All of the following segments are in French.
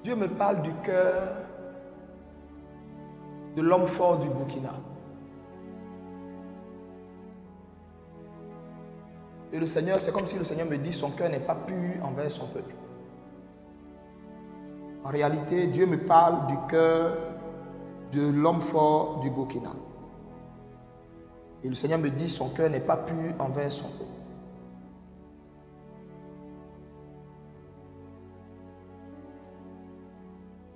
Dieu me parle du cœur de l'homme fort du Burkina. Et le Seigneur, c'est comme si le Seigneur me dit, son cœur n'est pas pur envers son peuple. En réalité, Dieu me parle du cœur de l'homme fort du Burkina. Et le Seigneur me dit, son cœur n'est pas pur envers son peuple.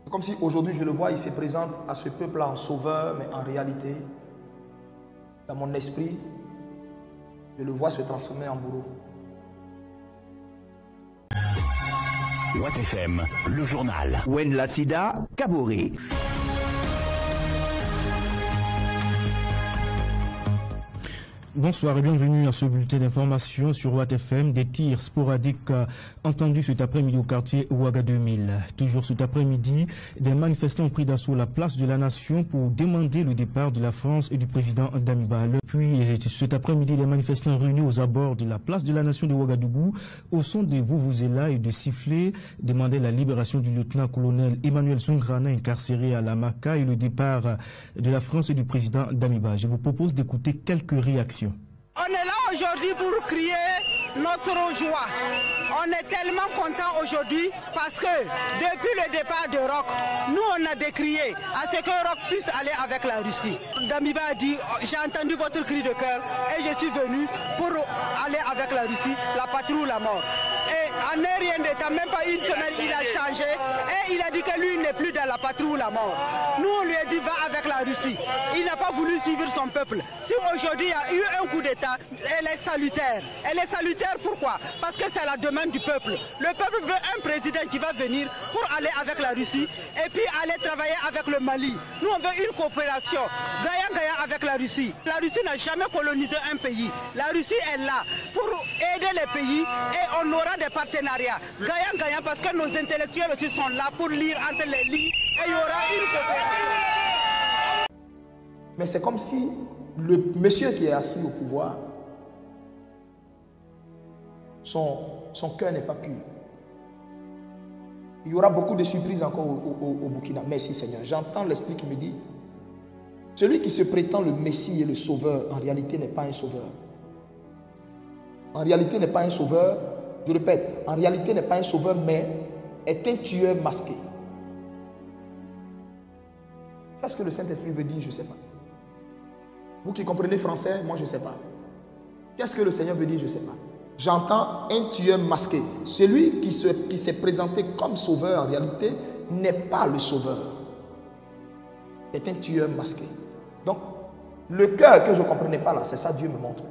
C'est comme si aujourd'hui je le vois, il se présente à ce peuple-là en sauveur, mais en réalité, dans mon esprit, je le vois se transformer en bourreau. Watt FM, le journal. Wen Lassida, Kabouré. Bonsoir et bienvenue à ce bulletin d'information sur Watt FM. Des tirs sporadiques entendus cet après-midi au quartier Ouaga 2000. Toujours cet après-midi, des manifestants ont pris d'assaut la place de la Nation pour demander le départ de la France et du président Damiba. Puis cet après-midi, les manifestants réunis aux abords de la place de la Nation de Ouagadougou, au son de vuvuzela et de sifflets, demandaient la libération du lieutenant-colonel Emmanuel Zungrana incarcéré à la Maka et le départ de la France et du président Damiba. Je vous propose d'écouter quelques réactions. On est là aujourd'hui pour crier notre joie. On est tellement contents aujourd'hui parce que depuis le départ de Roch, nous on a décrié à ce que Roch puisse aller avec la Russie. Damiba a dit, j'ai entendu votre cri de cœur et je suis venu pour aller avec la Russie, la patrie ou la mort. Et en rien de temps, même pas une semaine, il a changé et il a dit que lui n'est plus dans la patrie ou la mort. Nous on lui a dit va avec la Russie. Il n'a pas voulu suivre son peuple. Si aujourd'hui il y a eu un coup d'État, elle est salutaire. Elle est salutaire pourquoi? Parce que c'est la demande du peuple. Le peuple veut un président qui va venir pour aller avec la Russie et puis aller travailler avec le Mali. Nous on veut une coopération gagnant-gagnant avec la Russie. La Russie n'a jamais colonisé un pays. La Russie est là pour aider les pays et on aura des partenariats gagnant-gagnant parce que nos intellectuels aussi sont là pour lire entre les lignes et il y aura une coopération. Mais c'est comme si le monsieur qui est assis au pouvoir, son cœur n'est pas pur. Il y aura beaucoup de surprises encore au Burkina. Merci Seigneur. J'entends l'esprit qui me dit, celui qui se prétend le Messie et le Sauveur, en réalité n'est pas un sauveur. En réalité n'est pas un sauveur, je répète, en réalité n'est pas un sauveur, mais est un tueur masqué. Qu'est-ce que le Saint-Esprit veut dire? Je ne sais pas. Vous qui comprenez français, moi je ne sais pas. Qu'est-ce que le Seigneur veut dire? Je ne sais pas. J'entends un tueur masqué. Celui qui s'est présenté comme sauveur, en réalité, n'est pas le sauveur. C'est un tueur masqué. Donc, le cœur que je ne comprenais pas là, c'est ça Dieu me montre.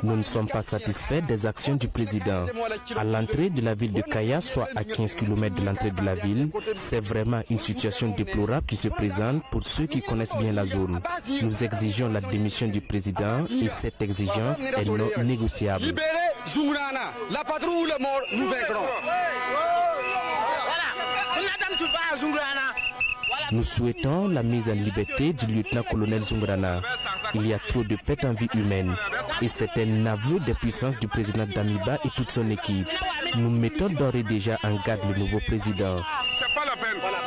Nous ne sommes pas satisfaits des actions du président. À l'entrée de la ville de Kaya, soit à 15 km de l'entrée de la ville, c'est vraiment une situation déplorable qui se présente pour ceux qui connaissent bien la zone. Nous exigeons la démission du président et cette exigence est non négociable. Libérez Zungrana, la patrie ou la mort, nous vaincrons. Nous souhaitons la mise en liberté du lieutenant-colonel Zungrana. Il y a trop de pertes en vie humaine et c'est un aveu des puissances du président Damiba et toute son équipe. Nous mettons d'ores et déjà en garde le nouveau président. C'est pas la peine. Voilà.